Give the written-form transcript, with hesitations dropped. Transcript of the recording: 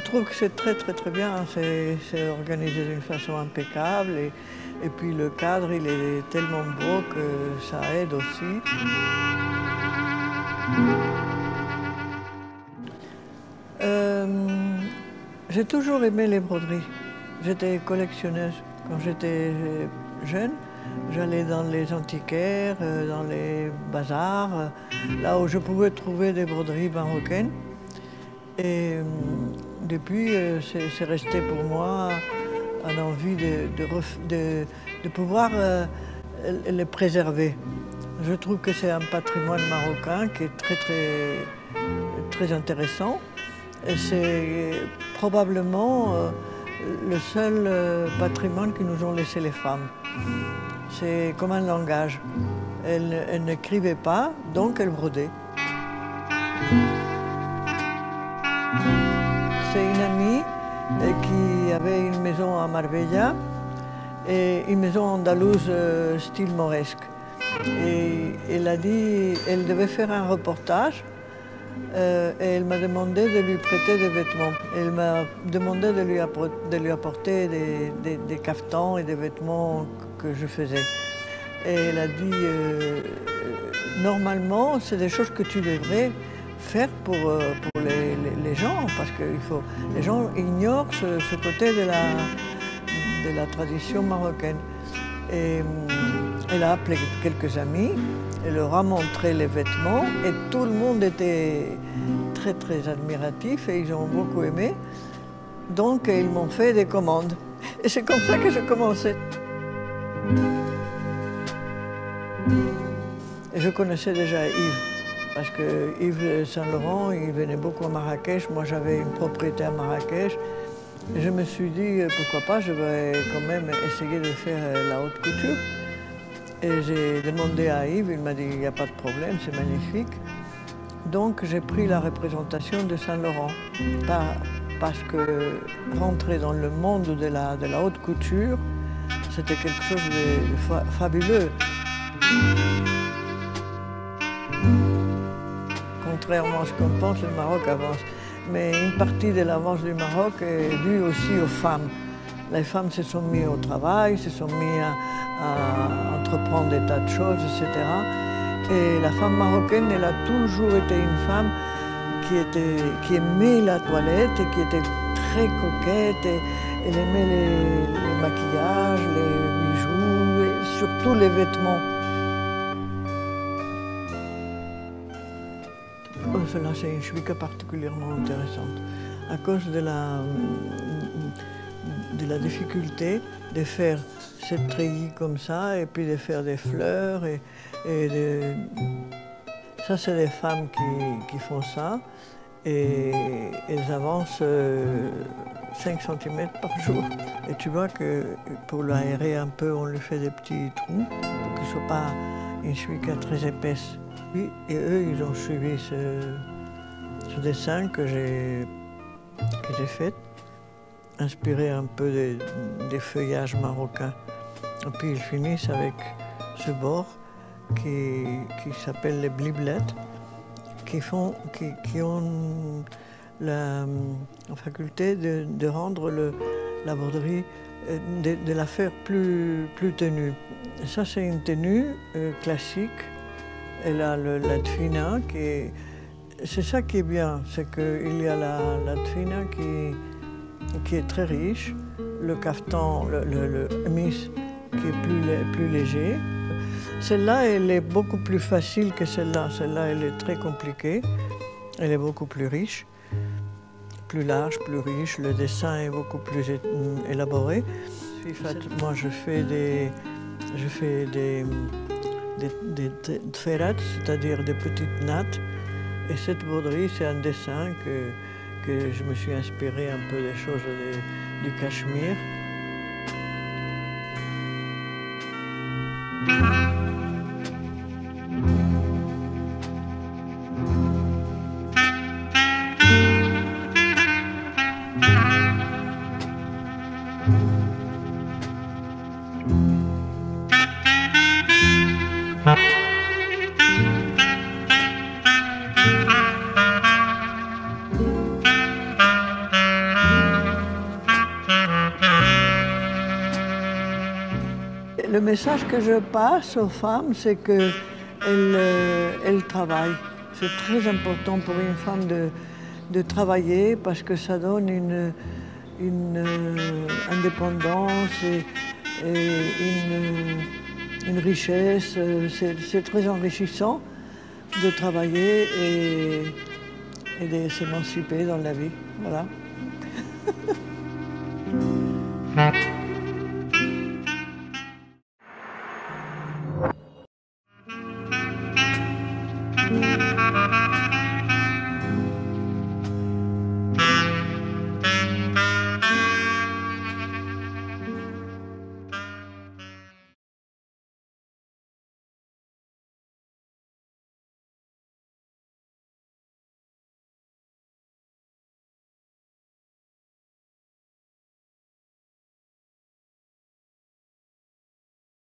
trouve que c'est très bien, c'est organisé d'une façon impeccable et puis le cadre il est tellement beau que ça aide aussi. J'ai toujours aimé les broderies. J'étais collectionneuse quand j'étais jeune. J'allais dans les antiquaires, dans les bazars, là où je pouvais trouver des broderies marocaines. Et depuis, c'est resté pour moi une envie de pouvoir les préserver. Je trouve que c'est un patrimoine marocain qui est très intéressant. Et c'est probablement le seul patrimoine que nous ont laissé les femmes. C'est comme un langage. Elles n'écrivaient pas, donc elles brodaient. C'est une amie qui avait une maison à Marbella et une maison andalouse style mauresque. Et elle a dit qu'elle devait faire un reportage et elle m'a demandé de lui prêter des vêtements. Elle m'a demandé de lui apporter des cafetans et des vêtements que je faisais. Et elle a dit normalement, c'est des choses que tu devrais faire pour les gens, parce que les gens ignorent ce côté de la tradition marocaine. Et elle a appelé quelques amis, elle leur a montré les vêtements et tout le monde était très admiratif et ils ont beaucoup aimé. Donc ils m'ont fait des commandes. Et c'est comme ça que j'ai commencé. Et je connaissais déjà Yves, parce que Yves Saint-Laurent, il venait beaucoup à Marrakech. Moi j'avais une propriété à Marrakech. Et je me suis dit, pourquoi pas, je vais quand même essayer de faire la haute couture. Et j'ai demandé à Yves, il m'a dit, il n'y a pas de problème, c'est magnifique. Donc j'ai pris la représentation de Saint-Laurent, parce que rentrer dans le monde de la haute couture, c'était quelque chose de fabuleux. Contrairement à ce qu'on pense, le Maroc avance. Mais une partie de l'avance du Maroc est due aussi aux femmes. Les femmes se sont mises au travail, se sont mises à entreprendre des tas de choses, etc. Et la femme marocaine, elle a toujours été une femme qui aimait la toilette et qui était très coquette. Et elle aimait les maquillages, les bijoux et surtout les vêtements. Cela, c'est une chouïka particulièrement intéressante à cause de la difficulté de faire cette treillis comme ça et puis de faire des fleurs. Ça, c'est des femmes qui font ça et elles avancent 5 cm par jour. Et tu vois que pour l'aérer un peu, on lui fait des petits trous pour qu'il ne soit pas une chouïka très épaisse. Et eux, ils ont suivi ce dessin que j'ai fait, inspiré un peu des feuillages marocains. Et puis ils finissent avec ce bord qui s'appelle les bliblettes, qui ont la faculté de rendre la broderie, de la faire plus tenue. Et ça, c'est une tenue classique. Elle a la tfina c'est ça qui est bien, c'est qu'il y a la tfina qui est très riche, le kaftan, le mis qui est plus léger. Celle-là, elle est beaucoup plus facile que celle-là. Celle-là, elle est très compliquée. Elle est beaucoup plus riche, plus large, plus riche. Le dessin est beaucoup plus élaboré. Moi, je fais des tferat, c'est-à-dire des petites nattes. Et cette broderie, c'est un dessin que je me suis inspiré un peu des choses du Cachemire. le message que je passe aux femmes, c'est qu'elles travaillent. C'est très important pour une femme de travailler parce que ça donne une indépendance et une richesse. C'est très enrichissant de travailler et de s'émanciper dans la vie. Voilà.